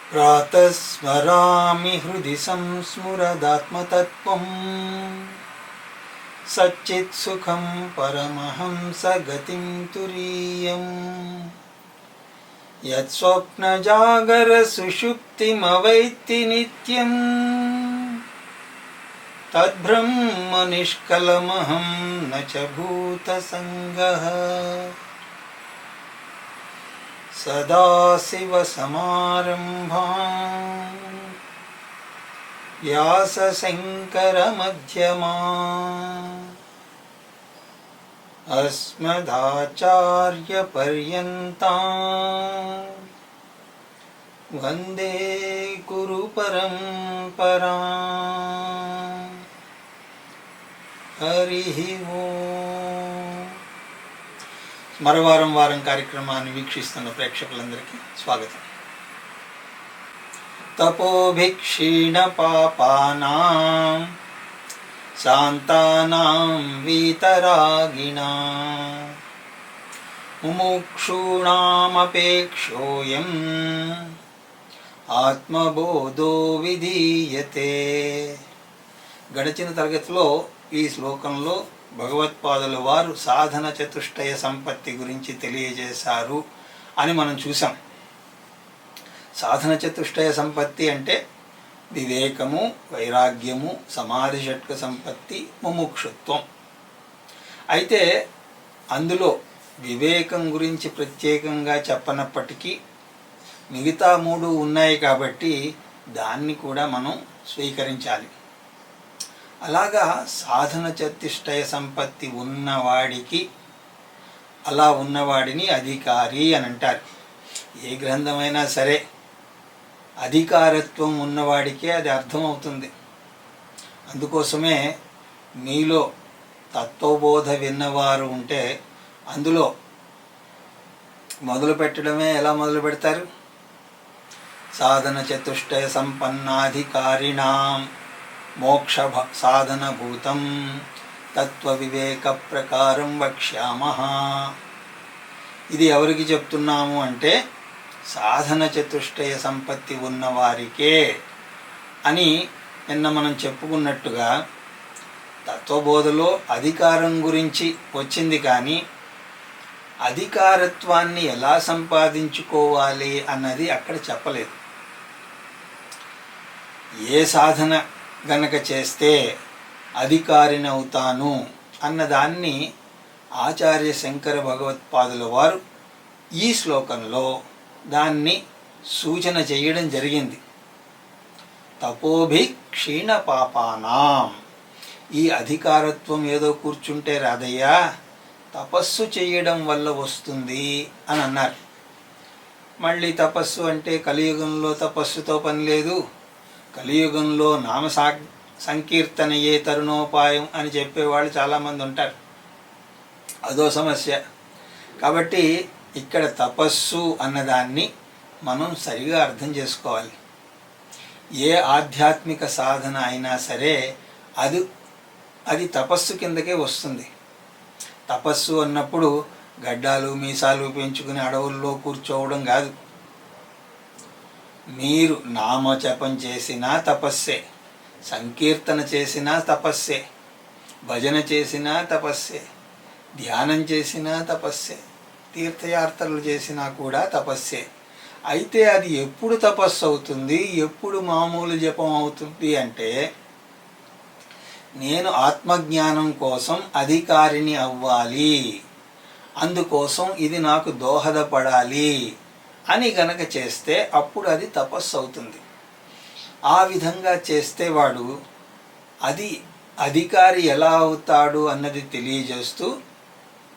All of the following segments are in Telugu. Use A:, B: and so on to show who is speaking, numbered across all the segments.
A: प्रातः स्मरामि हृदि संस्मरदात्मतत्त्वम् सच्चित्सुखं परमहंसगतिं तुरीयम् यत्स्वप्नजागरसुषुप्तिमवैत्ति नित्यम् तद्ब्रह्म निष्कलमहं न च भूतसङ्गः सदाशिवसमारम्भां व्यासशङ्करमध्यमाम् अस्मदाचार्यपर्यन्तां वन्दे गुरुपरम्पराम्। हरिः ओम्। మరవారం వారం కార్యక్రమాన్ని వీక్షిస్తున్న ప్రేక్షకులందరికీ స్వాగతం. తపోభిక్షీణ పాపానాం శాంతానాం వీతరాగిణాం ముముక్షూణామపేక్షోయం ఆత్మబోధో విధీయతే. గడిచిన తరగతిలో ఈ శ్లోకంలో భగవత్పాదుల వారు సాధన చతుష్టయ సంపత్తి గురించి తెలియజేశారు అని మనం చూసాం. సాధన చతుష్టయ సంపత్తి అంటే వివేకము, వైరాగ్యము, సమాధి షట్క సంపత్తి, ముముక్షుత్వం. అయితే అందులో వివేకం గురించి ప్రత్యేకంగా చెప్పనప్పటికీ మిగతా మూడు ఉన్నాయి కాబట్టి దాన్ని కూడా మనం స్వీకరించాలి. అలాగా సాధన చతుష్టయ సంపత్తి ఉన్నవాడికి, అలా ఉన్నవాడిని అధికారి అని అంటారు. ఏ గ్రంథమైనా సరే అధికారత్వం ఉన్నవాడికే అది అర్థమవుతుంది. అందుకోసమే మీలో తత్వబోధ విన్నవారు ఉంటే అందులో మొదలు పెట్టడమే ఎలా మొదలు పెడతారు? సాధన చతుష్టయ సంపన్నాధికారిణాం మోక్ష సాధనభూతం తత్వ వివేక ప్రకారం వక్ష్యామః. ఇది ఎవరికి చెప్తున్నాము అంటే సాధన చతుష్టయ సంపత్తి ఉన్నవారికే అని నిన్న మనం చెప్పుకున్నట్టుగా తత్వబోధలో అధికారం గురించి వచ్చింది, కానీ అధికారత్వాన్ని ఎలా సంపాదించుకోవాలి అన్నది అక్కడ చెప్పలేదు. ఏ సాధన గనక చేస్తే అధికారిని అవుతాను అన్నదాన్ని ఆచార్య శంకర భగవత్పాదుల వారు ఈ శ్లోకంలో దాన్ని సూచన చేయడం జరిగింది. తపోభి క్షీణ పాపానాం. ఈ అధికారత్వం ఏదో కూర్చుంటే రాదయ్యా, తపస్సు చేయడం వల్ల వస్తుంది అని అన్నారు. మళ్ళీ తపస్సు అంటే కలియుగంలో తపస్సుతో పని లేదు, కలియుగంలో నామ సంకీర్తనయే తరుణోపాయం అని చెప్పేవాళ్ళు చాలామంది ఉంటారు. అదో సమస్య. కాబట్టి ఇక్కడ తపస్సు అన్నదాన్ని మనం సరిగా అర్థం చేసుకోవాలి. ఏ ఆధ్యాత్మిక సాధన అయినా సరే అది తపస్సు కిందకే వస్తుంది. తపస్సు అన్నప్పుడు గడ్డాలు మీసాలు పెంచుకుని అడవుల్లో కూర్చోవడం కాదు. మీరు నామజపం చేసినా తపస్సే, సంకీర్తన చేసినా తపస్సే, భజన చేసినా తపస్సే, ధ్యానం చేసినా తపస్సే, తీర్థయాత్రలు చేసినా కూడా తపస్సే. అయితే అది ఎప్పుడు తపస్సు అవుతుంది, ఎప్పుడు మామూలు జపం అవుతుంది అంటే నేను ఆత్మజ్ఞానం కోసం అధికారిని అవ్వాలి, అందుకోసం ఇది నాకు దోహదపడాలి అని గనక చేస్తే అప్పుడు అది తపస్సు అవుతుంది. ఆ విధంగా చేస్తే వాడు అధికారి ఎలా అవుతాడు అన్నది తెలియజేస్తూ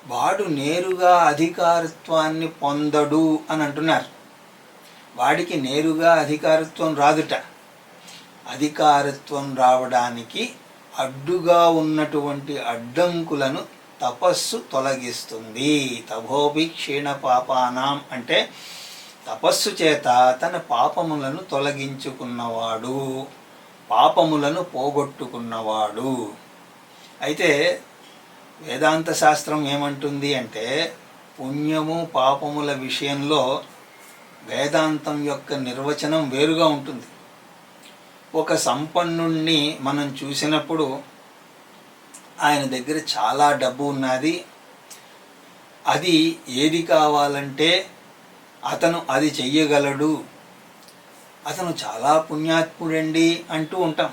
A: వాడు నేరుగా అధికారత్వాన్ని పొందడు అని అంటున్నారు. వాడికి నేరుగా అధికారత్వం రాదుట. అధికారత్వం రావడానికి అడ్డుగా ఉన్నటువంటి అడ్డంకులను తపస్సు తొలగిస్తుంది. తపోభి క్షీణ పాపానాం అంటే తపస్సు చేత తన పాపములను తొలగించుకున్నవాడు, పాపములను పోగొట్టుకున్నవాడు. అయితే వేదాంత శాస్త్రం ఏమంటుంది అంటే పుణ్యము పాపముల విషయంలో వేదాంతం యొక్క నిర్వచనం వేరుగా ఉంటుంది. ఒక సంపన్నుణ్ణి మనం చూసినప్పుడు ఆయన దగ్గర చాలా డబ్బు ఉన్నది, అది ఏది కావాలంటే అతను అది చెయ్యగలడు, అతను చాలా పుణ్యాత్ముడండి అంటూ ఉంటాం.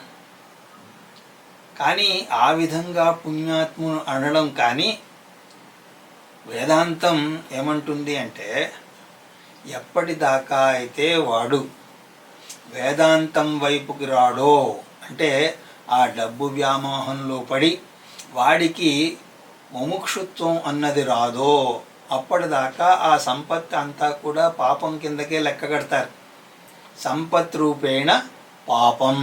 A: కానీ ఆ విధంగా పుణ్యాత్మును అనడం కానీ వేదాంతం ఏమంటుంది అంటే, ఎప్పటిదాకా అయితే వాడు వేదాంతం వైపుకి రాడో, అంటే ఆ డబ్బు వ్యామోహంలో పడి వాడికి ముముక్షుత్వం అన్నది రాదో, అప్పటిదాకా ఆ సంపత్తి అంతా కూడా పాపం కిందకే లెక్క కడతారు. సంపత్ రూపేణ పాపం.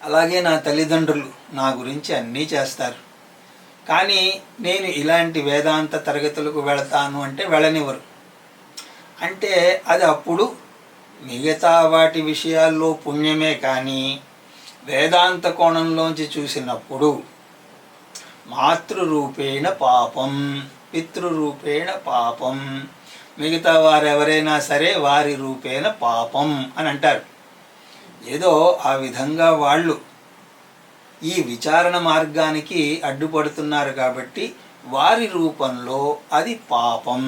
A: అలాగే నా తల్లిదండ్రులు నా గురించి అన్నీ చేస్తారు, కానీ నేను ఇలాంటి వేదాంత తరగతులకు వెళతాను అంటే వెళ్ళనివ్వరు. అంటే అది అప్పుడు మిగతా వాటి విషయాల్లో పుణ్యమే, కానీ వేదాంత కోణంలోంచి చూసినప్పుడు మాతృరూపేణ పాపం, పితృరూపేణ పాపం, మిగతా వారెవరైనా సరే వారి రూపేణ పాపం అని అంటారు. ఏదో ఆ విధంగా వాళ్ళు ఈ విచారణ మార్గానికి అడ్డుపడుతున్నారు కాబట్టి వారి రూపంలో అది పాపం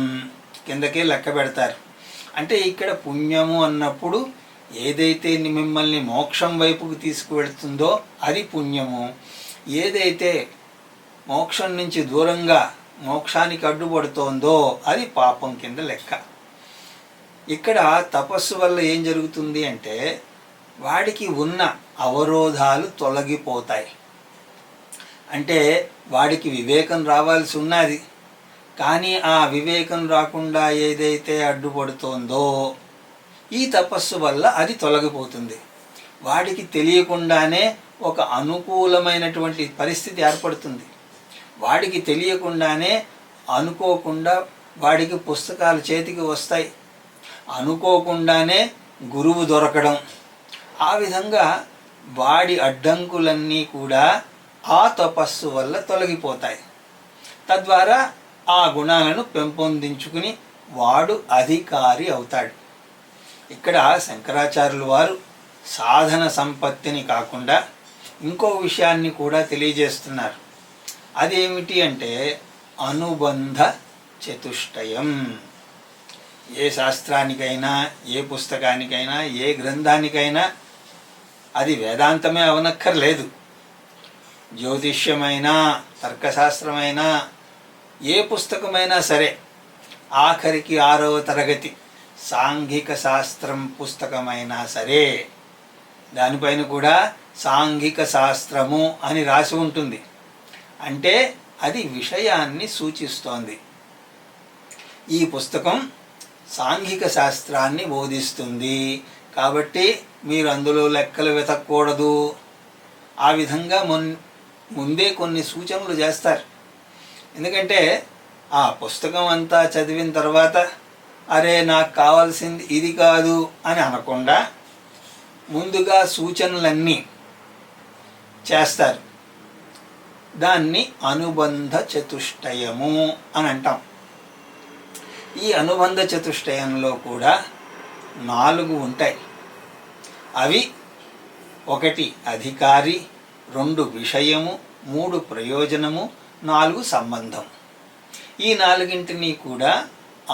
A: కిందకే లెక్క పెడతారు. అంటే ఇక్కడ పుణ్యము అన్నప్పుడు ఏదైతే మిమ్మల్ని మోక్షం వైపుకు తీసుకువెళ్తుందో అది పుణ్యము, ఏదైతే మోక్షం నుంచి దూరంగా మోక్షానికి అడ్డుపడుతోందో అది పాపం కింద లెక్క. ఇక్కడ తపస్సు వల్ల ఏం జరుగుతుంది అంటే వాడికి ఉన్న అవరోధాలు తొలగిపోతాయి. అంటే వాడికి వివేకం రావాల్సి ఉన్నది, కానీ ఆ వివేకం రాకుండా ఏదైతే అడ్డుపడుతోందో ఈ తపస్సు వల్ల అది తొలగిపోతుంది. వాడికి తెలియకుండానే ఒక అనుకూలమైనటువంటి పరిస్థితి ఏర్పడుతుంది. వాడికి తెలియకుండానే అనుకోకుండా వాడికి పుస్తకాలు చేతికి వస్తాయి, అనుకోకుండానే గురువు దొరకడం, ఆ విధంగా వాడి అడ్డంకులన్నీ కూడా ఆ తపస్సు వల్ల తొలగిపోతాయి. తద్వారా ఆ గుణాలను పెంపొందించుకుని వాడు అధికారి అవుతాడు. ఇక్కడ శంకరాచార్యులు వారు సాధన సంపత్తిని కాకుండా ఇంకో విషయాన్ని కూడా తెలియజేస్తున్నారు. అదేమిటి అంటే అనుబంధ చతుష్టయం. ఏ శాస్త్రానికైనా, ఏ పుస్తకానికైనా, ఏ గ్రంథానికైనా అది వేదాంతమే అవనక్కర్లేదు. జ్యోతిష్యమైనా, తర్కశాస్త్రమైనా, ఏ పుస్తకమైనా సరే, ఆఖరికి 6వ తరగతి సాంఘిక శాస్త్రం పుస్తకమైనా సరే దానిపైన కూడా సాంఘిక శాస్త్రము అని రాసి ఉంటుంది. అంటే అది విషయాన్ని సూచిస్తోంది. ఈ పుస్తకం సాంఘిక శాస్త్రాన్ని బోధిస్తుంది కాబట్టి మీరు అందులో లెక్కలు వెతకూడదు. ఆ విధంగా ముందే కొన్ని సూచనలు చేస్తారు. ఎందుకంటే ఆ పుస్తకం అంతా చదివిన తర్వాత అరే నాకు కావాల్సింది ఇది కాదు అని అనకుండా ముందుగా సూచనలన్నీ చేస్తారు. దాన్ని అనుబంధ చతుష్టయము అని అంటాం. ఈ అనుబంధ చతుష్టయంలో కూడా 4 ఉంటాయి. అవి 1 అధికారి, 2 విషయము, 3 ప్రయోజనము, 4 సంబంధం. ఈ 4ంటిని కూడా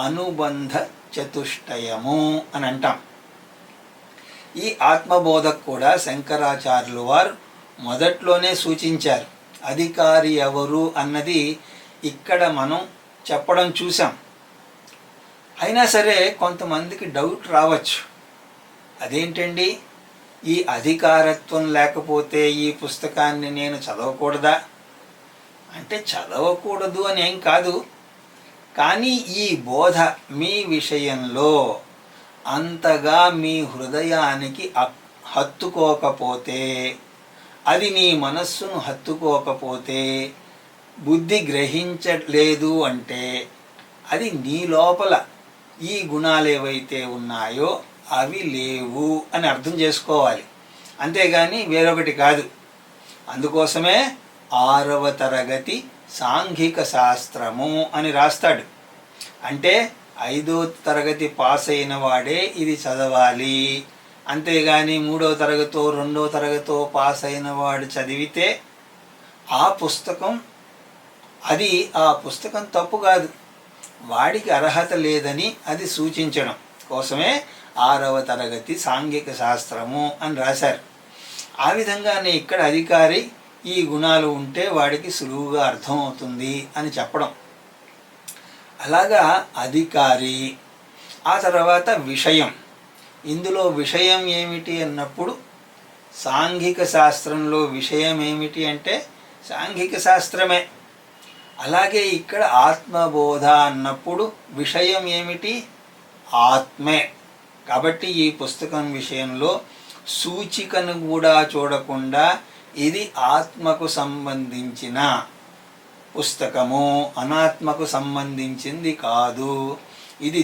A: అనుబంధ చతుష్టయము అని అంటాం. ఈ ఆత్మబోధకు కూడా శంకరాచార్యులు వారు మొదట్లోనే సూచించారు. అధికారి ఎవరు అన్నది ఇక్కడ మనం చెప్పడం చూసాం. అయినా సరే కొంతమందికి డౌట్ రావచ్చు, అదేంటండి ఈ అధికారత్వం లేకపోతే ఈ పుస్తకాన్ని నేను చదవకూడదా అంటే చదవకూడదు అని ఏం కాదు, కానీ ఈ బోధ మీ విషయంలో అంతగా మీ హృదయానికి హత్తుకోకపోతే, అది నీ మనస్సును హత్తుకోకపోతే, బుద్ధి గ్రహించలేదు అంటే అది నీ లోపల ఈ గుణాలు ఏవైతే ఉన్నాయో అవి లేవు అని అర్థం చేసుకోవాలి, అంతేగాని వేరొకటి కాదు. అందుకోసమే 6వ తరగతి సాంఘిక శాస్త్రము అని రాస్తాడు. అంటే 5వ తరగతి పాస్ అయిన వాడే ఇది చదవాలి, అంతేగాని 3వ తరగతో 2వ తరగతో పాస్ అయిన వాడు చదివితే ఆ పుస్తకం ఆ పుస్తకం తప్పు కాదు, వాడికి అర్హత లేదని అది సూచించడం కోసమే 6వ తరగతి సాంఘిక శాస్త్రము అని రాశారు. ఆ విధంగానే ఇక్కడ అధికారి ఈ గుణాలు ఉంటే వాడికి సులువుగా అర్థమవుతుంది అని చెప్పడం. అలాగా అధికారి. ఆ తర్వాత విషయం. ఇందులో విషయం ఏమిటి అన్నప్పుడు సాంఘిక శాస్త్రంలో విషయం ఏమిటి అంటే సాంఘిక శాస్త్రమే. అలాగే ఇక్కడ ఆత్మబోధ అన్నప్పుడు విషయం ఏమిటి? ఆత్మే. కాబట్టి ఈ పుస్తకం విషయంలో సూచికను కూడా చూడకుండా ఇది ఆత్మకు సంబంధించిన పుస్తకము, అనాత్మకు సంబంధించింది కాదు. ఇది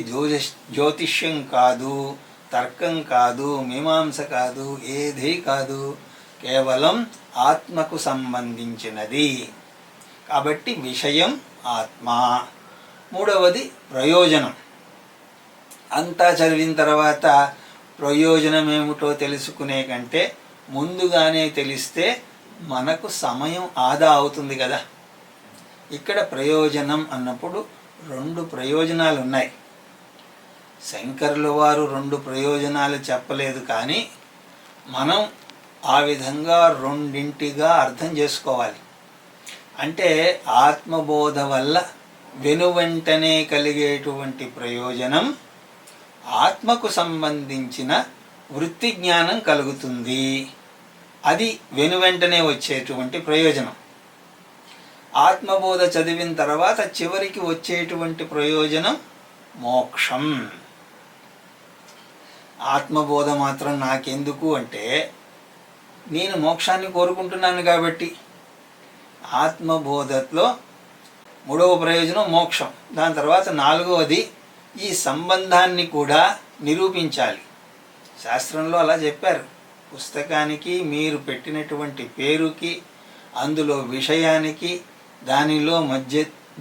A: జ్యోతిష్యం కాదు, తర్కం కాదు, మీమాంస కాదు, ఏదీ కాదు, కేవలం ఆత్మకు సంబంధించినది. కాబట్టి విషయం ఆత్మ. 3వది ప్రయోజనం. అంతా చదివిన తర్వాత ప్రయోజనం ఏమిటో తెలుసుకునే కంటే ముందుగానే తెలిస్తే మనకు సమయం ఆదా అవుతుంది కదా. ఇక్కడ ప్రయోజనం అన్నప్పుడు 2 ప్రయోజనాలు ఉన్నాయి. శంకరుల వారు 2 ప్రయోజనాలు చెప్పలేదు, కానీ మనం ఆ విధంగా రెండింటిగా అర్థం చేసుకోవాలి. అంటే ఆత్మబోధ వల్ల వెనువెంటనే కలిగేటువంటి ప్రయోజనం, ఆత్మకు సంబంధించిన వృత్తి జ్ఞానం కలుగుతుంది. అది వెనువెంటనే వచ్చేటువంటి ప్రయోజనం. ఆత్మబోధ చదివిన తర్వాత చివరికి వచ్చేటువంటి ప్రయోజనం మోక్షం. ఆత్మబోధ మాత్రం నాకెందుకు అంటే నేను మోక్షాన్ని కోరుకుంటున్నాను కాబట్టి. ఆత్మబోధలో 3వ ప్రయోజనం మోక్షం. దాని తర్వాత 4వది ఈ సంబంధాన్ని కూడా నిరూపించాలి. శాస్త్రంలో అలా చెప్పారు. పుస్తకానికి మీరు పెట్టినటువంటి పేరుకి, అందులో విషయానికి,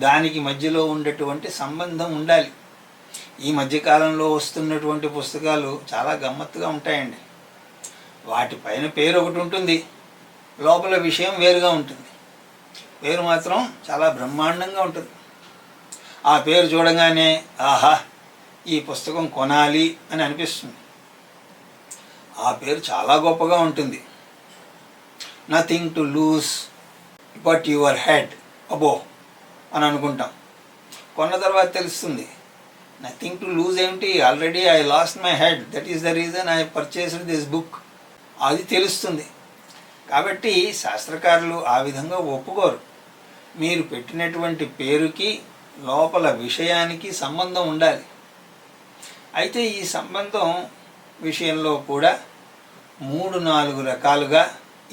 A: దానికి మధ్యలో ఉండేటువంటి సంబంధం ఉండాలి. ఈ మధ్యకాలంలో వస్తున్నటువంటి పుస్తకాలు చాలా గమ్మత్తుగా ఉంటాయండి. వాటిపైన పేరు ఒకటి ఉంటుంది, లోపల విషయం వేరుగా ఉంటుంది. పేరు మాత్రం చాలా బ్రహ్మాండంగా ఉంటుంది. ఆ పేరు చూడగానే ఆహా, ఈ పుస్తకం కొనాలి అని అనిపిస్తుంది. ఆ పేరు చాలా గొప్పగా ఉంటుంది. Nothing to lose but your head అబో అని అనుకుంటాం. కొన్న తర్వాత తెలుస్తుంది నథింగ్ టు లూజ్ ఏమిటి, already I lost my head, that is the reason I purchased this book. అది తెలుస్తుంది. కాబట్టి శాస్త్రకారులు ఆ విధంగా ఒప్పుకోరు. మీరు పెట్టినటువంటి పేరుకి లోపల విషయానికి సంబంధం ఉండాలి. అయితే ఈ సంబంధం విషయంలో కూడా 3-4 రకాలుగా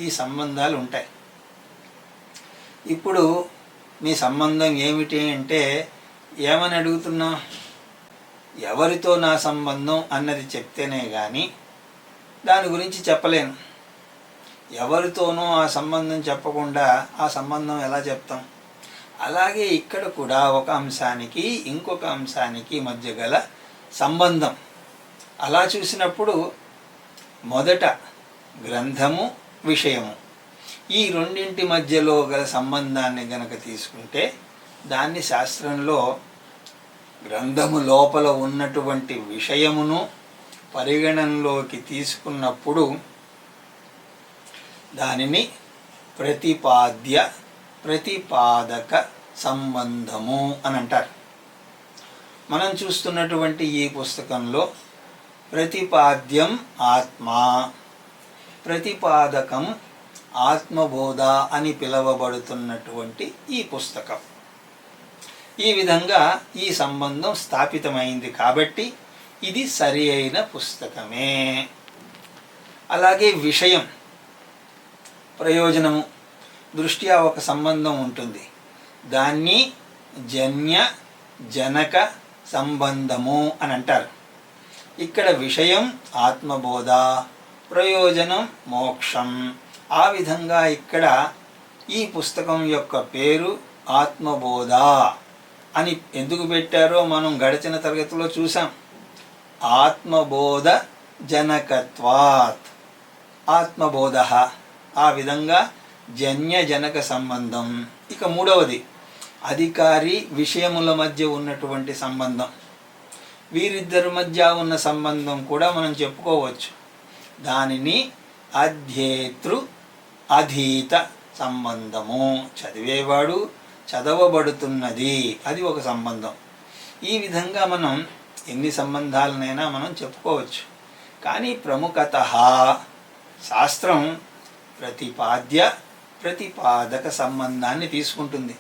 A: ఈ సంబంధాలు ఉంటాయి. ఇప్పుడు మీ సంబంధం ఏమిటి అంటే ఏమని అడుగుతున్నాం? ఎవరితో నా సంబంధం అన్నది చెప్తేనే కానీ దాని గురించి చెప్పలేను. ఎవరితోనో ఆ సంబంధం చెప్పకుండా ఆ సంబంధం ఎలా చెప్తాం? అలాగే ఇక్కడ కూడా ఒక అంశానికి ఇంకొక అంశానికి మధ్య గల సంబంధం. అలా చూసినప్పుడు మొదట గ్రంథము, విషయము, ఈ రెండింటి మధ్యలో గల సంబంధాన్ని గనక తీసుకుంటే దాన్ని శాస్త్రంలో గ్రంథము లోపల ఉన్నటువంటి విషయమును పరిగణనలోకి తీసుకున్నప్పుడు దానిని ప్రతిపాద్య, ప్రతిపాదక సంబంధము అని అంటారు. మనం చూస్తున్నటువంటి ఈ పుస్తకంలో ప్రతిపాద్యం ఆత్మ, ప్రతిపాదకం ఆత్మబోధ అని పిలువబడుతున్నటువంటి ఈ పుస్తకం. ఈ విధంగా ఈ సంబంధం స్థాపితమైంది కాబట్టి ఇది సరి అయిన పుస్తకమే. అలాగే విషయం, ప్రయోజనము దృష్ట్యా ఒక సంబంధం ఉంటుంది. దాన్ని జన్య జనక సంబంధము అని అంటారు. ఇక్కడ విషయం ఆత్మబోధ, ప్రయోజనం మోక్షం. ఆ విధంగా ఇక్కడ ఈ పుస్తకం యొక్క పేరు ఆత్మబోధ అని ఎందుకు పెట్టారో మనం గడిచిన తరగతిలో చూసాం. ఆత్మబోధ జనకత్వాత్, ఆత్మబోధ, ఆ విధంగా జన్య జనక సంబంధం. ఇక మూడవది అధికారి విషయముల మధ్య ఉన్నటువంటి సంబంధం. వీరిద్దరి మధ్య ఉన్న సంబంధం కూడా మనం చెప్పుకోవచ్చు. దానిని అధ్యేతృ అధీత సంబంధము. చదివేవాడు, చదవబడుతున్నది, అది ఒక సంబంధం. ఈ విధంగా మనం ఎన్ని సంబంధాలనైనా మనం చెప్పుకోవచ్చు. కానీ ప్రముఖతః శాస్త్రం ప్రతిపాద్య ప్రతిపాదక సంబంధాన్ని తీసుకుంటుంది.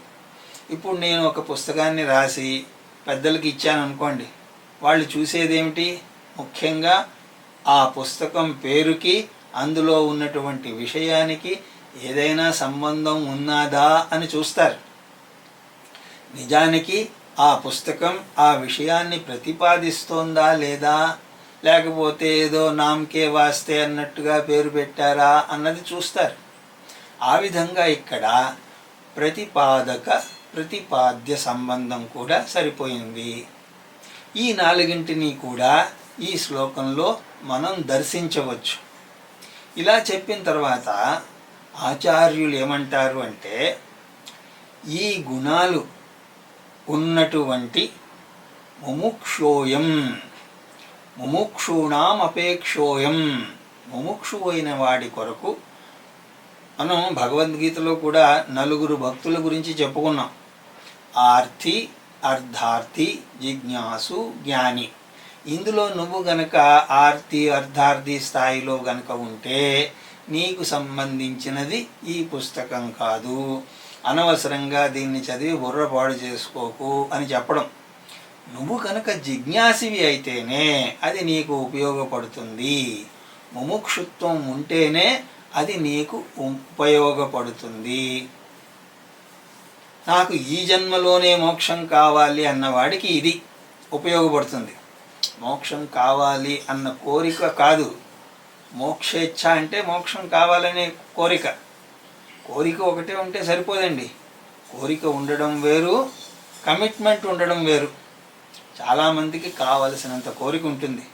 A: ఇప్పుడు నేను ఒక పుస్తకాన్ని రాసి పెద్దలకి ఇచ్చాను అనుకోండి, వాళ్ళు చూసేదేమిటి? ముఖ్యంగా ఆ పుస్తకం పేరుకి అందులో ఉన్నటువంటి విషయానికి ఏదైనా సంబంధం ఉన్నదా అని చూస్తారు. నిజానికి ఆ పుస్తకం ఆ విషయాన్ని ప్రతిపాదిస్తోందా లేదా, లేకపోతే ఏదో నామకే వాస్తే అన్నట్టుగా పేరు పెట్టారా అన్నది చూస్తారు. ఆ విధంగా ఇక్కడ ప్రతిపాదక ప్రతిపాద్య సంబంధం కూడా సరిపోయింది. ఈ నాలుగింటిని కూడా ఈ శ్లోకంలో మనం దర్శించవచ్చు. ఇలా చెప్పిన తర్వాత ఆచార్యులు ఏమంటారు అంటే, ఈ గుణాలు ఉన్నటువంటి ముముక్షోయం, ముముక్షూణాం అపేక్షోయం, ముముక్షు అయిన వాడి కొరకు మనం భగవద్గీతలో కూడా 4 భక్తుల గురించి చెప్పుకున్నాం. ఆర్తి, అర్ధార్థి, జిజ్ఞాసు, జ్ఞాని. ఇందులో నువ్వు గనక ఆర్తి అర్ధార్థి స్థాయిలో గనక ఉంటే నీకు సంబంధించినది ఈ పుస్తకం కాదు, అనవసరంగా దీన్ని చదివి బుర్రపాడు చేసుకోకు అని చెప్పడం. నువ్వు కనుక జిజ్ఞాసివి అయితేనే అది నీకు ఉపయోగపడుతుంది. ముముక్షుత్వం ఉంటేనే అది నీకు ఉపయోగపడుతుంది. నాకు ఈ జన్మలోనే మోక్షం కావాలి అన్నవాడికి ఇది ఉపయోగపడుతుంది. మోక్షం కావాలి అన్న కోరిక కాదు, మోక్షేచ్ఛ అంటే మోక్షం కావాలనే కోరిక. కోరిక ఒకటే ఉంటే సరిపోదండి. కోరిక ఉండడం వేరు, కమిట్మెంట్ ఉండడం వేరు. చాలామందికి కావలసినంత కోరిక ఉంటుంది,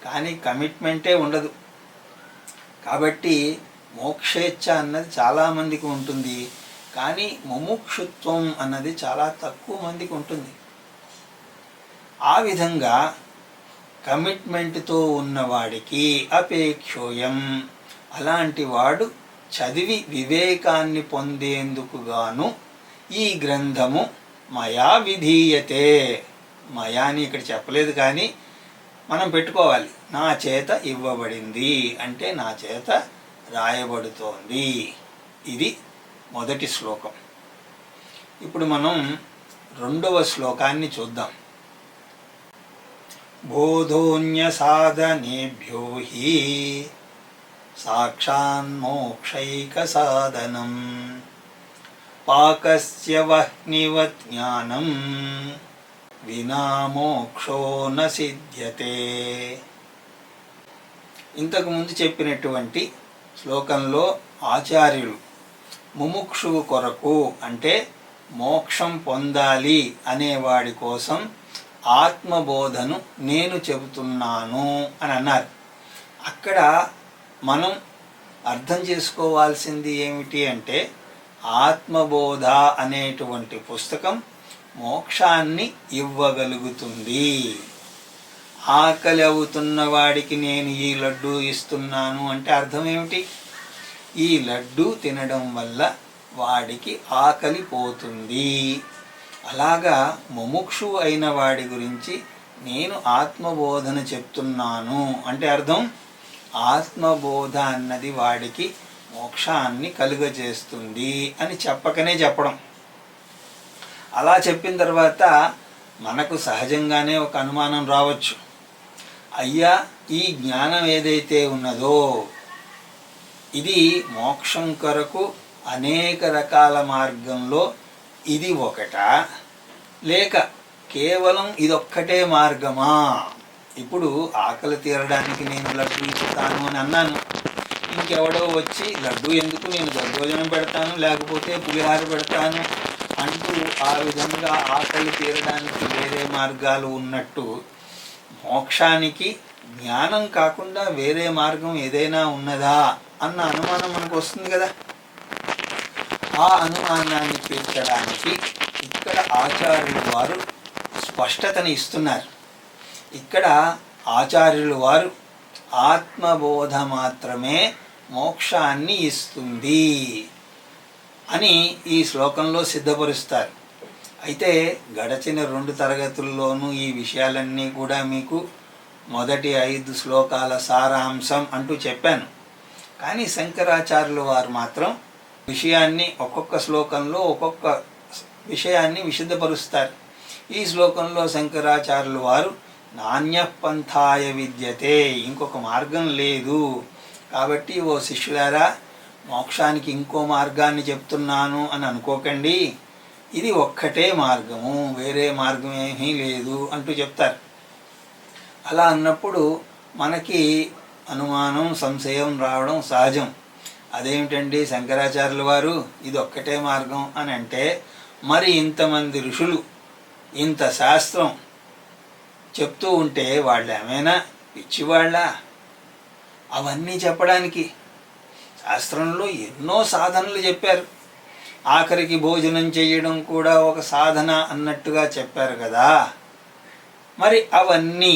A: కానీ కమిట్మెంటే ఉండదు. కాబట్టి మోక్షేచ్ఛ అన్నది చాలామందికి ఉంటుంది, కానీ ముముక్షుత్వం అన్నది చాలా తక్కువ మందికి ఉంటుంది. ఆ విధంగా కమిట్మెంట్తో ఉన్నవాడికి అపేక్షోయం, అలాంటి వాడు చదివి వివేకాన్ని పొందేందుకు గాను ఈ గ్రంథము మయా విధీయతే. మయాని ఇక్కడ చెప్పలేదు, కానీ మనం పెట్టుకోవాలి. నా చేత ఇవ్వబడింది అంటే నా చేత రాయబడుతోంది. ఇది మొదటి శ్లోకం. ఇప్పుడు మనం 2వ శ్లోకాన్ని చూద్దాం. బోధోన్య సాధనేభ్యో హి సాక్షాన్మోక్షైక సాధనం పాకస్య వహ్నివత్ జ్ఞానం వినా మోక్షో న సిద్ధ్యతే. ఇంతకుముందు చెప్పినటువంటి శ్లోకంలో ఆచార్యులు ముముక్షువు కొరకు అంటే మోక్షం పొందాలి అనేవాడి కోసం ఆత్మబోధను నేను చెబుతున్నాను అని అన్నారు. అక్కడ మనం అర్థం చేసుకోవాల్సింది ఏమిటి అంటే, ఆత్మబోధ అనేటువంటి పుస్తకం మోక్షాన్ని ఇవ్వగలుగుతుంది. ఆకలి అవుతున్న వాడికి నేను ఈ లడ్డు ఇస్తున్నాను అంటే అర్థం ఏమిటి? ఈ లడ్డు తినడం వల్ల వాడికి ఆకలి పోతుంది. అలాగా ముముక్షు అయిన వాడి గురించి నేను ఆత్మబోధన చెప్తున్నాను అంటే అర్థం, ఆత్మబోధ అన్నది వాడికి మోక్షాన్ని కలుగజేస్తుంది అని చెప్పకనే చెప్పడం. అలా చెప్పిన తర్వాత మనకు సహజంగానే ఒక అనుమానం రావచ్చు. అయ్యా, ఈ జ్ఞానం ఏదైతే ఉన్నదో ఇది మోక్షం కొరకు అనేక రకాల మార్గంలో ఇది ఒకటా, లేక కేవలం ఇదొక్కటే మార్గమా? ఇప్పుడు ఆకలి తీరడానికి నేను లడ్డు ఇస్తాను అని అన్నాను, ఇంకెవడో వచ్చి లడ్డు ఎందుకు, నేను దద్దోజనం పెడతాను, లేకపోతే పులిహార పెడతాను, అంటూ ఆ విధంగా ఆకలి తీరడానికి వేరే మార్గాలు ఉన్నట్టు మోక్షానికి జ్ఞానం కాకుండా వేరే మార్గం ఏదైనా ఉన్నదా అన్న అనుమానం మనకు వస్తుంది కదా. ఆ అనుమానాన్ని తీర్చడానికి ఇక్కడ ఆచార్యులు వారు స్పష్టతని ఇస్తున్నారు. ఇక్కడ ఆచార్యులు వారు ఆత్మబోధ మాత్రమే మోక్షాన్ని ఇస్తుంది అని ఈ శ్లోకంలో సిద్ధపరుస్తారు. అయితే గడచిన 2 తరగతుల్లోనూ ఈ విషయాలన్నీ కూడా మీకు మొదటి 5 శ్లోకాల సారాంశం అంటూ చెప్పాను. కానీ శంకరాచార్యుల వారు మాత్రం విషయాన్ని ఒక్కొక్క శ్లోకంలో ఒక్కొక్క విషయాన్ని విశుద్ధపరుస్తారు. ఈ శ్లోకంలో శంకరాచార్యుల వారు నాణ్యపంథాయ విద్యతే, ఇంకొక మార్గం లేదు కాబట్టి ఓ శిష్యులారా మోక్షానికి ఇంకో మార్గాన్ని చెప్తున్నాను అని అనుకోకండి, ఇది ఒక్కటే మార్గము, వేరే మార్గం ఏమీ లేదు అంటూ చెప్తారు. అలా అన్నప్పుడు మనకి అనుమానం సంశయం రావడం సహజం. అదేమిటండి శంకరాచార్యుల వారు ఇది ఒక్కటే మార్గం అని అంటే, మరి ఇంతమంది ఋషులు ఇంత శాస్త్రం చెప్తూ ఉంటే వాళ్ళు ఏమైనా పిచ్చివాళ్ళ? అవన్నీ చెప్పడానికి శాస్త్రంలో ఎన్నో సాధనలు చెప్పారు. ఆఖరికి భోజనం చేయడం కూడా ఒక సాధన అన్నట్టుగా చెప్పారు కదా. మరి అవన్నీ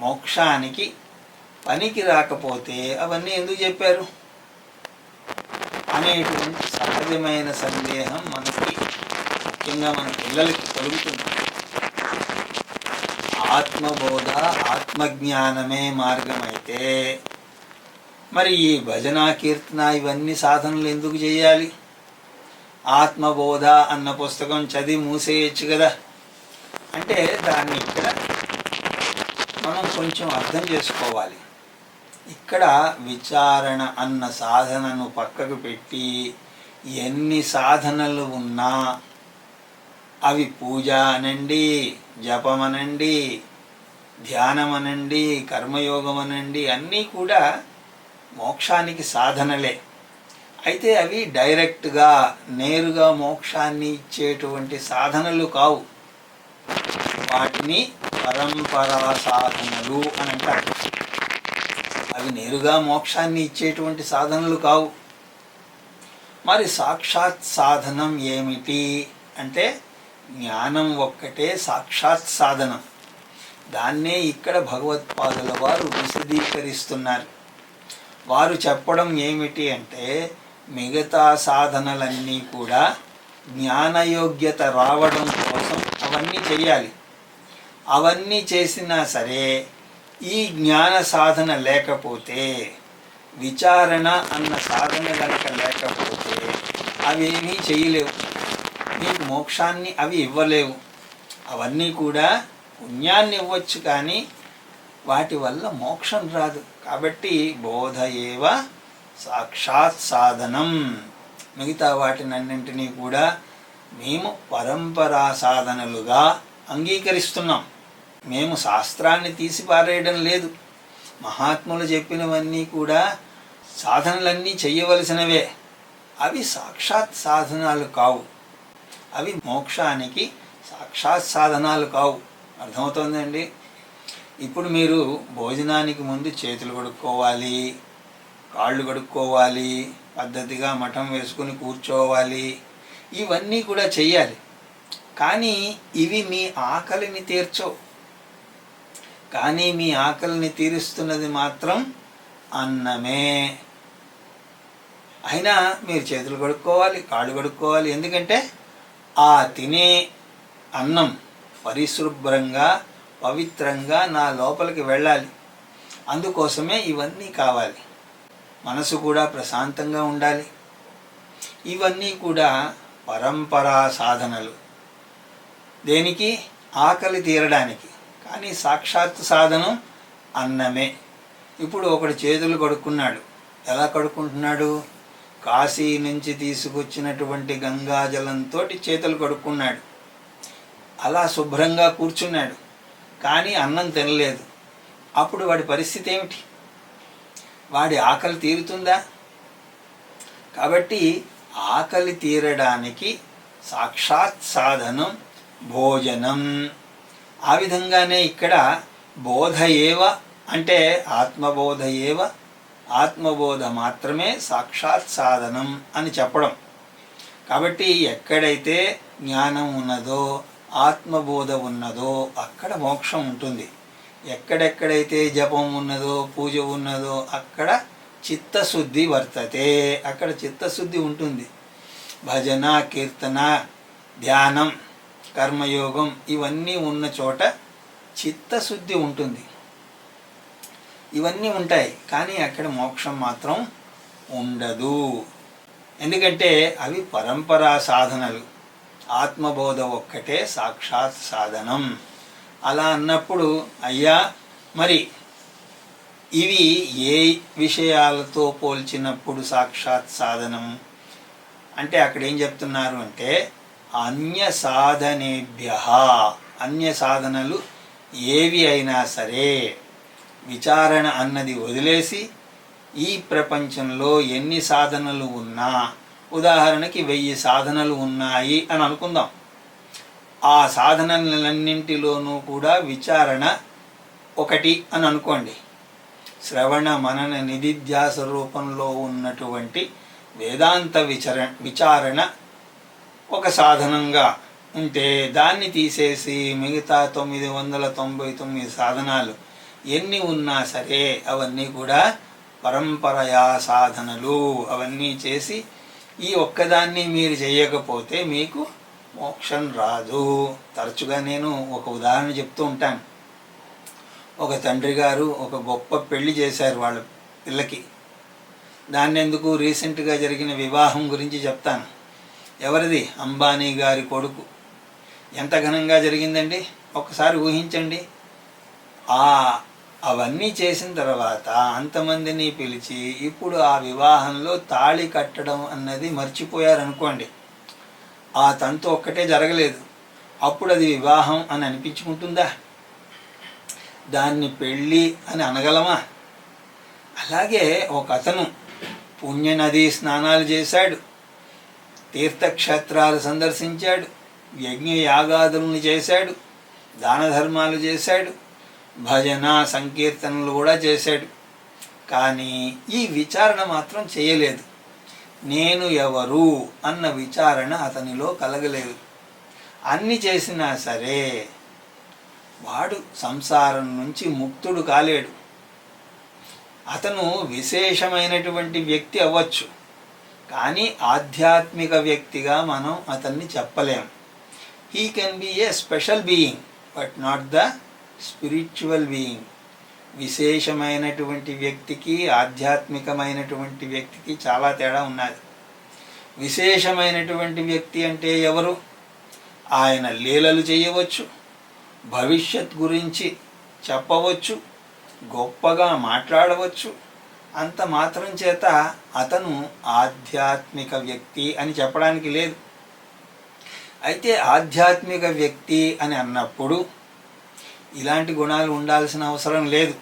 A: మోక్షానికి పనికి రాకపోతే అవన్నీ ఎందుకు చెప్పారు అనేటువంటి సహజమైన సందేహం మనకి, ముఖ్యంగా మన పిల్లలకి కలుగుతుంది. ఆత్మబోధ ఆత్మజ్ఞానమే మార్గమైతే మరి ఈ భజన కీర్తన ఇవన్నీ సాధనలు ఎందుకు చేయాలి? ఆత్మబోధ అన్న పుస్తకం చదివి మూసేయచ్చు కదా. అంటే దాన్ని ఇక్కడ మనం కొంచెం అర్థం చేసుకోవాలి. ఇక్కడ విచారణ అన్న సాధనను పక్కకు పెట్టి ఎన్ని సాధనలు ఉన్నా, అవి పూజ అనండి, జపం అనండి, ధ్యానం అనండి, కర్మయోగం అనండి, అన్నీ కూడా మోక్షానికి సాధనలే. అయితే అవి డైరెక్ట్గా నేరుగా మోక్షాన్ని ఇచ్చేటువంటి సాధనలు కావు. వాటిని పరంపరా సాధనలు అని అంటారు. అవి నేరుగా మోక్షాన్ని ఇచ్చేటువంటి సాధనలు కావు. మరి సాక్షాత్ సాధనం ఏమిటి అంటే జ్ఞానం ఒక్కటే సాక్షాత్ సాధనం. దాన్నే ఇక్కడ భగవత్పాదుల వారు విశదీకరిస్తున్నారు. వారు చెప్పడం ఏమిటి అంటే మిగతా సాధనలన్నీ కూడా జ్ఞానయోగ్యత రావడం కోసం అవన్నీ చేయాలి. అవన్నీ చేసినా సరే ఈ జ్ఞాన సాధన లేకపోతే, విచారణ అన్న సాధన కనుక లేకపోతే అవేమీ చేయలేవు. నీకు మోక్షాన్ని అవి ఇవ్వలేవు. అవన్నీ కూడా పుణ్యాన్ని ఇవ్వచ్చు కానీ వాటి వల్ల మోక్షం రాదు. కాబట్టి బోధ ఏవ సాక్షాత్ సాధనం. మిగతా వాటినన్నింటినీ కూడా మేము పరంపరా సాధనలుగా అంగీకరిస్తున్నాం. మేము శాస్త్రాన్ని తీసి పారేయడం లేదు. మహాత్ములు చెప్పినవన్నీ కూడా సాధనలన్నీ చెయ్యవలసినవే. అవి సాక్షాత్ సాధనాలు కావు. అవి మోక్షానికి సాక్షాత్ సాధనాలు కావు. అర్థమవుతోందండి? ఇప్పుడు మీరు భోజనానికి ముందు చేతులు కడుక్కోవాలి, కాళ్ళు కడుక్కోవాలి, పద్ధతిగా మఠం వేసుకుని కూర్చోవాలి, ఇవన్నీ కూడా చెయ్యాలి. కానీ ఇవి మీ ఆకలిని తీర్చవు. కానీ మీ ఆకలిని తీరుస్తున్నది మాత్రం అన్నమే. అయినా మీరు చేతులు కడుక్కోవాలి, కాళ్ళు కడుక్కోవాలి. ఎందుకంటే ఆ తినే అన్నం పరిశుభ్రంగా పవిత్రంగా నా లోపలికి వెళ్ళాలి. అందుకోసమే ఇవన్నీ కావాలి. మనసు కూడా ప్రశాంతంగా ఉండాలి. ఇవన్నీ కూడా పరంపరా సాధనలు. దేనికి? ఆకలి తీరడానికి. కానీ సాక్షాత్ సాధనం అన్నమే. ఇప్పుడు ఒకడు చేతులు కడుక్కున్నాడు. ఎలా కడుక్కుంటున్నాడు? కాశీ నుంచి తీసుకొచ్చినటువంటి గంగాజలంతో చేతులు కడుక్కున్నాడు. అలా శుభ్రంగా కూర్చున్నాడు. కానీ అన్నం తినలేదు. అప్పుడు వాడి పరిస్థితి ఏమిటి? వాడి ఆకలి తీరుతుందా? కాబట్టి ఆకలి తీరడానికి సాక్షాత్ సాధనం భోజనం. ఆ విధంగానే ఇక్కడ బోధ ఏవ అంటే ఆత్మబోధ ఏవ, ఆత్మబోధ మాత్రమే సాక్షాత్ సాధనం అని చెప్పడం. కాబట్టి ఎక్కడైతే జ్ఞానం ఉన్నదో, ఆత్మబోధ ఉన్నదో అక్కడ మోక్షం ఉంటుంది. ఎక్కడెక్కడైతే జపం ఉన్నదో, పూజ ఉన్నదో అక్కడ చిత్తశుద్ధి వర్తతే, అక్కడ చిత్తశుద్ధి ఉంటుంది. భజన, కీర్తన, ధ్యానం, కర్మయోగం ఇవన్నీ ఉన్న చోట చిత్తశుద్ధి ఉంటుంది. ఇవన్నీ ఉంటాయి, కానీ అక్కడ మోక్షం మాత్రం ఉండదు. ఎందుకంటే అవి పరంపరా సాధనలు. ఆత్మబోధ ఒక్కటే సాక్షాత్ సాధనం. అలా అన్నప్పుడు అయ్యా మరి ఇవి ఏ విషయాలతో పోల్చినప్పుడు సాక్షాత్ సాధనం అంటే అక్కడ ఏం చెప్తున్నారు అంటే అన్య సాధనేభ్య, అన్య సాధనలు ఏవి అయినా సరే విచారణ అన్నది వదిలేసి ఈ ప్రపంచంలో ఎన్ని సాధనలు ఉన్నా, ఉదాహరణకి 1000 సాధనలు ఉన్నాయి అని అనుకుందాం. ఆ సాధనలన్నింటిలోనూ కూడా విచారణ ఒకటి అని అనుకోండి. శ్రవణ మనన నిధిధ్యాస రూపంలో ఉన్నటువంటి వేదాంత విచారణ ఒక సాధనంగా ఉంటే దాన్ని తీసేసి మిగతా 999 సాధనాలు ఎన్ని ఉన్నా సరే అవన్నీ కూడా పరంపరయా సాధనలు. అవన్నీ చేసి ఈ ఒక్కదాన్ని మీరు చేయకపోతే మీకు మోక్షం రాదు. తరచుగా నేను ఒక ఉదాహరణ చెప్తూ ఉంటాను. ఒక తండ్రి గారు ఒక గొప్ప పెళ్లి చేశారు వాళ్ళ పిల్లకి. దాన్ని ఎందుకు రీసెంట్గా జరిగిన వివాహం గురించి చెప్తాను. ఎవరిది? అంబానీ గారి కొడుకు. ఎంత ఘనంగా జరిగిందండి ఒకసారి ఊహించండి. అవన్నీ చేసిన తర్వాత అంతమందిని పిలిచి ఇప్పుడు ఆ వివాహంలో తాళి కట్టడం అన్నది మర్చిపోయారనుకోండి. ఆ తంతు ఒక్కటే జరగలేదు. అప్పుడు అది వివాహం అని అనిపించుకుంటుందా? దాన్ని పెళ్ళి అని అనగలమా? అలాగే ఒక అతను పుణ్యనదీ స్నానాలు చేశాడు, తీర్థక్షేత్రాలు సందర్శించాడు, యజ్ఞ యాగాదులను చేశాడు, దాన ధర్మాలు చేశాడు, భజన సంకీర్తనలు కూడా చేశాడు. కానీ ఈ విచారణ మాత్రం చేయలేదు. నేను ఎవరు అన్న విచారణ అతనిలో కలగలేదు. అన్ని చేసినా సరే వాడు సంసారం నుంచి ముక్తుడు కాలేడు. అతను విశేషమైనటువంటి వ్యక్తి అవ్వచ్చు, కానీ ఆధ్యాత్మిక వ్యక్తిగా మనం అతన్ని చెప్పలేం. He can be A special being but not the spiritual being. విశేషమైనటువంటి వ్యక్తికి ఆధ్యాత్మికమైనటువంటి వ్యక్తికి చాలా తేడా ఉన్నది. విశేషమైనటువంటి వ్యక్తి అంటే ఎవరు? ఆయన లీలలు చేయవచ్చు, భవిష్యత్ గురించి చెప్పవచ్చు, గొప్పగా మాట్లాడవచ్చు. అంత మాత్రం చేత అతను ఆధ్యాత్మిక వ్యక్తి అని చెప్పడానికి లేదు. అయితే ఆధ్యాత్మిక వ్యక్తి అని అన్నప్పుడు ఇలాంటి గుణాలు ఉండాల్సిన అవసరం లేదు.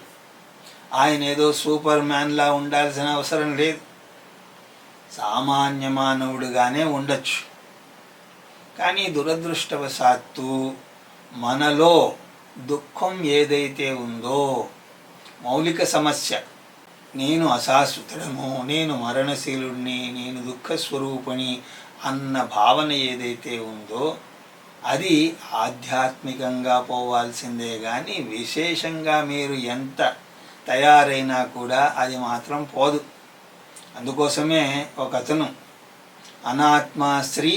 A: ఆయన ఏదో సూపర్ మ్యాన్లా ఉండాల్సిన అవసరం లేదు. సామాన్య మానవుడుగానే ఉండొచ్చు. కానీ దురదృష్టవశాత్తు మనలో దుఃఖం ఏదైతే ఉందో, మౌలిక సమస్య, నేను అశాశ్వతుడను, నేను మరణశీలుడిని, నేను దుఃఖస్వరూపిణి అన్న భావన ఏదైతే ఉందో అది ఆధ్యాత్మికంగా పోవాల్సిందే. కానీ విశేషంగా మీరు ఎంత తయారైనా కూడా అది మాత్రం పోదు. అందుకోసమే ఒక అతను అనాత్మశ్రీ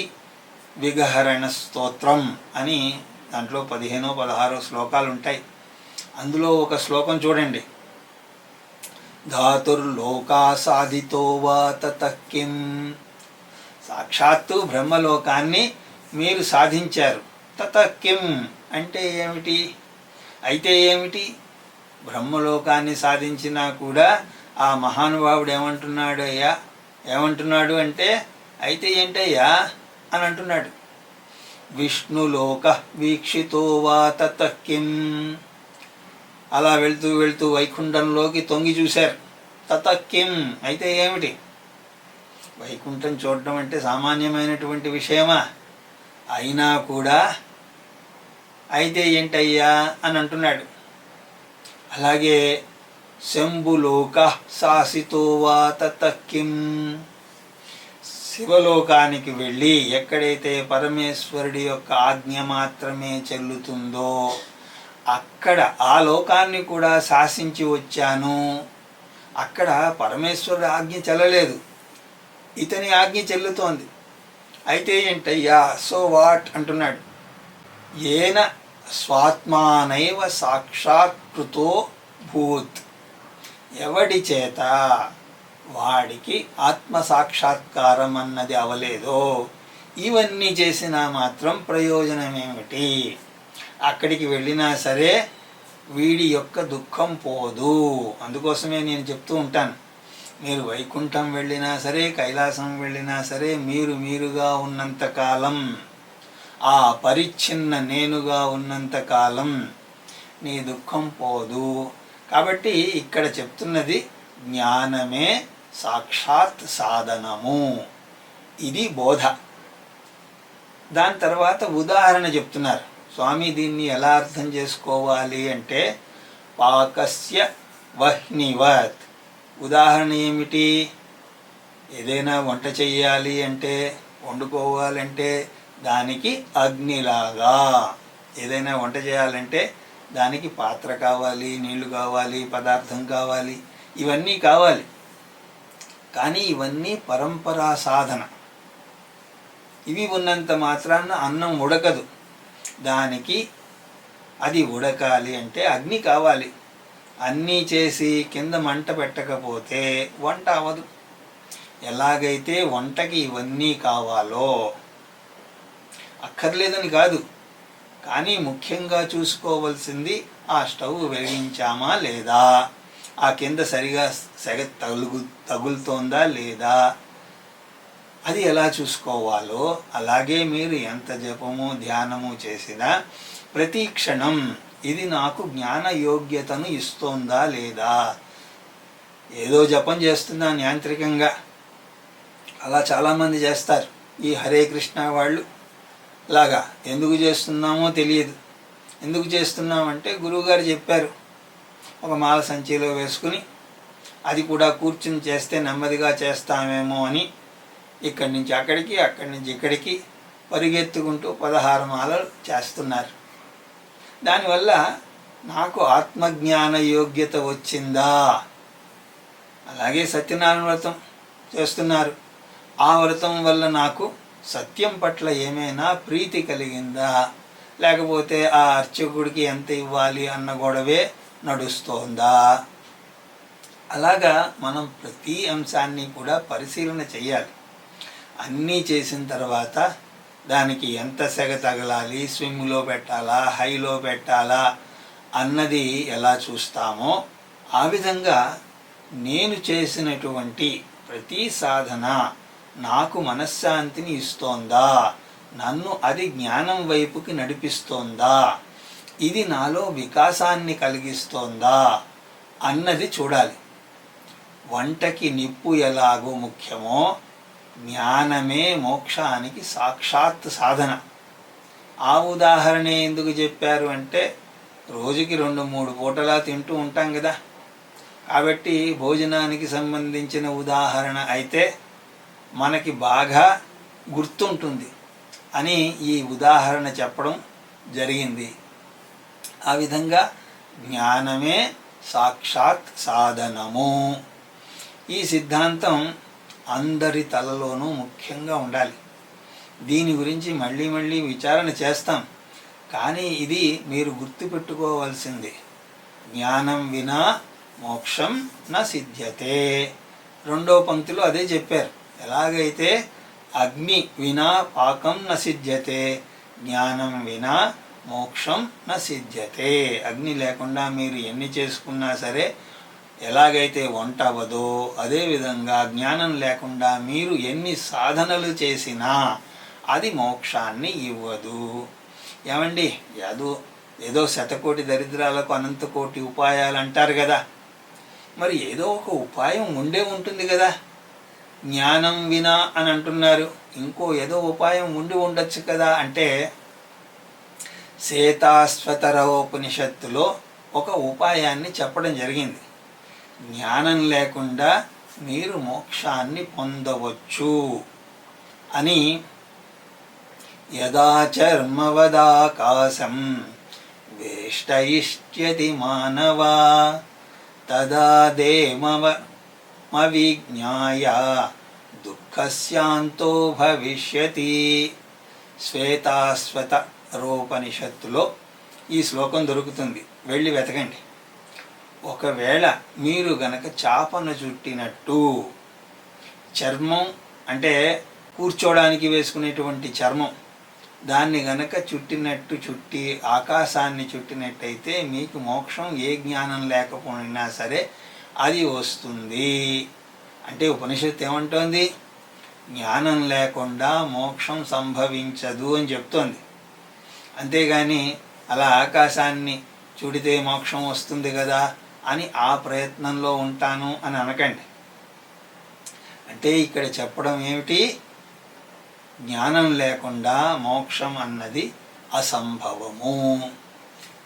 A: విగహరణ స్తోత్రం అని దాంట్లో 15-16 శ్లోకాలు ఉంటాయి. అందులో ఒక శ్లోకం చూడండి. ధాతుర్లోకా సాధితో వా తతః కిం. సాక్షాత్తు బ్రహ్మలోకాన్ని మీరు సాధించారు. తతః కిం అంటే ఏమిటి? అయితే ఏమిటి? బ్రహ్మలోకాన్ని సాధించినా కూడా ఆ మహానుభావుడు ఏమంటున్నాడు అయ్యా? ఏమంటున్నాడు అంటే అయితే ఏంటయ్యా అని అంటున్నాడు. విష్ణులోక వీక్షితో వా తతః కిం. అలా వెళ్తూ వెళ్తూ వైకుంఠంలోకి తొంగి చూశారు. తతః కిం అయితే ఏమిటి? వైకుంఠం చూడడం అంటే సామాన్యమైనటువంటి విషయమా? అయినా కూడా అయితే ఏంటయ్యా అని అంటున్నాడు. అలాగే శంభులోక శాసితో వా తతకిం, శివలోకానికి వెళ్ళి ఎక్కడైతే పరమేశ్వరుడి యొక్క ఆజ్ఞ మాత్రమే చెల్లుతుందో అక్కడ ఆ లోకాన్ని కూడా శాసించి వచ్చాను. అక్కడ పరమేశ్వరుడి ఆజ్ఞ చెల్లలేదు, ఇతని ఆజ్ఞ చెల్లుతోంది. అయితే ఏంటయ్యా, సో వాట్ అంటున్నాడు. ఏన స్వాత్మానైవ సాక్షాత్కృతో భూత్, ఎవడి చేత వాడికి ఆత్మ సాక్షాత్కారం అన్నది అవలేదో ఇవన్నీ చేసినా మాత్రం ప్రయోజనం ఏమిటి? అక్కడికి వెళ్ళినా సరే వీడి యొక్క దుఃఖం పోదు. అందుకోసమే నేను చెప్తూ ఉంటాను, మీరు వైకుంఠం వెళ్ళినా సరే కైలాసం వెళ్ళినా సరే మీరుగా ఉన్నంతకాలం, ఆ పరిచ్ఛిన్న నేనుగా ఉన్నంతకాలం నీ దుఃఖం పోదు. కాబట్టి ఇక్కడ చెప్తున్నది జ్ఞానమే సాక్షాత్ సాధనము, ఇది బోధ. దాని తర్వాత ఉదాహరణ చెప్తున్నారు స్వామి. దీన్ని ఎలా అర్థం చేసుకోవాలి అంటే, పాకస్య వహ్నివత్. ఉదాహరణ ఏమిటి? ఏదైనా వంట చెయ్యాలి అంటే, వండుకోవాలంటే దానికి అగ్నిలాగా. ఏదైనా వంట చేయాలంటే దానికి పాత్ర కావాలి, నీళ్లు కావాలి, పదార్థం కావాలి, ఇవన్నీ కావాలి. కానీ ఇవన్నీ పరంపరా సాధన. ఇవి ఉన్నంత మాత్రాన అన్నం ఉడకదు. దానికి అది ఉడకాలి అంటే అగ్ని కావాలి. అన్నీ చేసి కింద మంట పెట్టకపోతే వంట అవ్వదు. ఎలాగైతే వంటకి ఇవన్నీ కావాలో, అక్కర్లేదని కాదు, కానీ ముఖ్యంగా చూసుకోవలసింది ఆ స్టవ్ వెలిగించామా లేదా, ఆ కింద సరిగా సెగ తగులుతోందా లేదా, అది ఎలా చూసుకోవాలో అలాగే మీరు ఎంత జపము ధ్యానము చేసినా ప్రతి క్షణం ఇది నాకు జ్ఞాన యోగ్యతను ఇస్తోందా లేదా. ఏదో జపం చేస్తున్నాను యాంత్రికంగా, అలా చాలామంది చేస్తారు. ఈ హరే కృష్ణ వాళ్ళు లాగా ఎందుకు చేస్తున్నామో తెలియదు. ఎందుకు చేస్తున్నామంటే గురువుగారు చెప్పారు, ఒక మాల సంచిలో వేసుకుని అది కూడా కూర్చుని చేస్తే నెమ్మదిగా చేస్తామేమో అని ఇక్కడి నుంచి అక్కడికి, అక్కడి నుంచి ఇక్కడికి పరిగెత్తుకుంటూ 16 మాలలు చేస్తున్నారు. దానివల్ల నాకు ఆత్మజ్ఞాన యోగ్యత వచ్చిందా? అలాగే సత్యనారాయణ వ్రతం చేస్తున్నారు. ఆ వ్రతం వల్ల నాకు సత్యం పట్ల ఏమైనా ప్రీతి కలిగిందా, లేకపోతే ఆ అర్చకుడికి ఎంత ఇవ్వాలి అన్న గొడవే నడుస్తోందా? అలాగా మనం ప్రతి అంశాన్ని కూడా పరిశీలన చేయాలి. అన్నీ చేసిన తర్వాత దానికి ఎంత సెగ తగలాలి, స్విమ్లో పెట్టాలా, హైలో పెట్టాలా అన్నది ఎలా చూస్తామో ఆ విధంగా నేను చేసినటువంటి ప్రతి సాధన నాకు మనశ్శాంతిని ఇస్తోందా, నన్ను అది జ్ఞానం వైపుకి నడిపిస్తోందా, ఇది నాలో వికాసాన్ని కలిగిస్తోందా అన్నది చూడాలి. వంటకి నిప్పు ఎలాగో ముఖ్యమో జ్ఞానమే మోక్షానికి సాక్షాత్ సాధన. ఆ ఉదాహరణ ఎందుకు చెప్పారు అంటే, రోజుకి 2-3 పూటలా తింటూ ఉంటాం కదా, కాబట్టి భోజనానికి సంబంధించిన ఉదాహరణ అయితే మనకి బాగా గుర్తుంటుంది అని ఈ ఉదాహరణ చెప్పడం జరిగింది. ఆ విధంగా జ్ఞానమే సాక్షాత్ సాధనము. ఈ సిద్ధాంతం అందరి తలలోనూ ముఖ్యంగా ఉండాలి. దీని గురించి మళ్ళీ మళ్ళీ విచారణ చేస్తాం. కానీ ఇది మీరు గుర్తుపెట్టుకోవాల్సింది, జ్ఞానం వినా మోక్షం న సిద్ధ్యతే. 2వ పంక్తిలో అదే చెప్పారు. ఎలాగైతే అగ్ని వినా పాకం న సిద్ధ్యతే, జ్ఞానం వినా మోక్షం న సిద్ధ్యతే. అగ్ని లేకుండా మీరు ఎన్ని చేసుకున్నా సరే ఎలాగైతే వంట అవ్వదో, అదేవిధంగా జ్ఞానం లేకుండా మీరు ఎన్ని సాధనలు చేసినా అది మోక్షాన్ని ఇవ్వదు. ఏమండి, ఏదో శతకోటి దరిద్రాలకు అనంతకోటి ఉపాయాలు అంటారు కదా, మరి ఏదో ఒక ఉపాయం ఉండే ఉంటుంది కదా. జ్ఞానం వినా అని అంటున్నారు, ఇంకో ఏదో ఉపాయం ఉండి ఉండొచ్చు కదా అంటే, శ్వేతాశ్వతరోపనిషత్తులో ఒక ఉపాయాన్ని చెప్పడం జరిగింది. జ్ఞానం లేకుండా మీరు మోక్షాన్ని పొందవచ్చు అని. యదా చర్మవదాకాశం వేష్టయిష్యతి మానవా తదా దేమవిజ్ఞాయ దుఃఖస్యాంతో భవిష్యతి. శ్వేతాశ్వతరోపనిషత్తులో ఈ శ్లోకం దొరుకుతుంది, వెళ్ళి వెతకండి. ఒకవేళ మీరు గనక చాపను చుట్టినట్టు, చర్మం అంటే కూర్చోడానికి వేసుకునేటువంటి చర్మం, దాన్ని గనక చుట్టి ఆకాశాన్ని చుట్టినట్టయితే మీకు మోక్షం ఏ జ్ఞానం లేకపోయినా సరే అది వస్తుంది. అంటే ఉపనిషత్తు ఏమంటోంది? జ్ఞానం లేకుండా మోక్షం సంభవించదు అని చెప్తోంది. అంతేగాని అలా ఆకాశాన్ని చూడితే మోక్షం వస్తుంది కదా అని ఆ ప్రయత్నంలో ఉంటాను అని అనకండి. అంటే ఇక్కడ చెప్పడం ఏమిటి? జ్ఞానం లేకుండా మోక్షం అన్నది అసంభవము.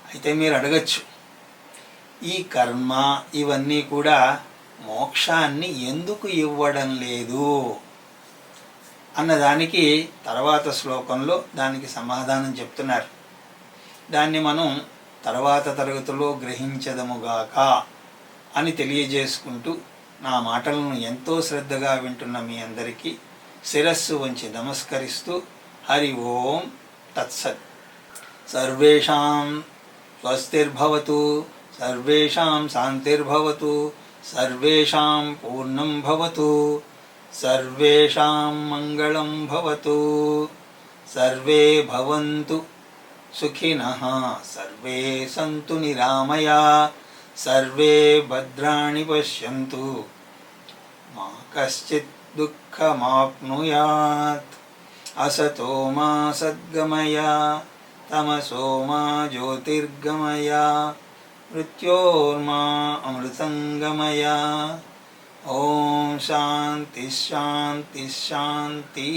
A: అయితే మీరు అడగచ్చు, ఈ కర్మ ఇవన్నీ కూడా మోక్షాన్ని ఎందుకు ఇవ్వడం లేదు అన్నదానికి తర్వాత శ్లోకంలో దానికి సమాధానం చెప్తున్నారు. దాన్ని మనం తర్వాత తరగతిలో గ్రహించదముగాక అని తెలియజేసుకుంటూ, నా మాటలను ఎంతో శ్రద్ధగా వింటున్న మీ అందరికీ శిరస్సు వంచి నమస్కరిస్తూ, హరి ఓం తత్సత్. సర్వేషాం స్వస్తిర్భవతు, సర్వేషాం శాంతిర్భవతు, సర్వేషాం పూర్ణం భవతు, సర్వేషాం మంగళం భవతు, సర్వే భవంతు సుఖినః, సర్వే సంతు నిరామయా, సర్వే భద్రాణి పశ్యంతు, మా కశ్చిత్ దుఃఖమాప్నుయాత్. అసతో మా సద్గమయ, తమసో మా జ్యోతిర్గమయ, మృత్యోర్మా అమృతంగమయ. ఓం శాంతి శాంతి శాంతి.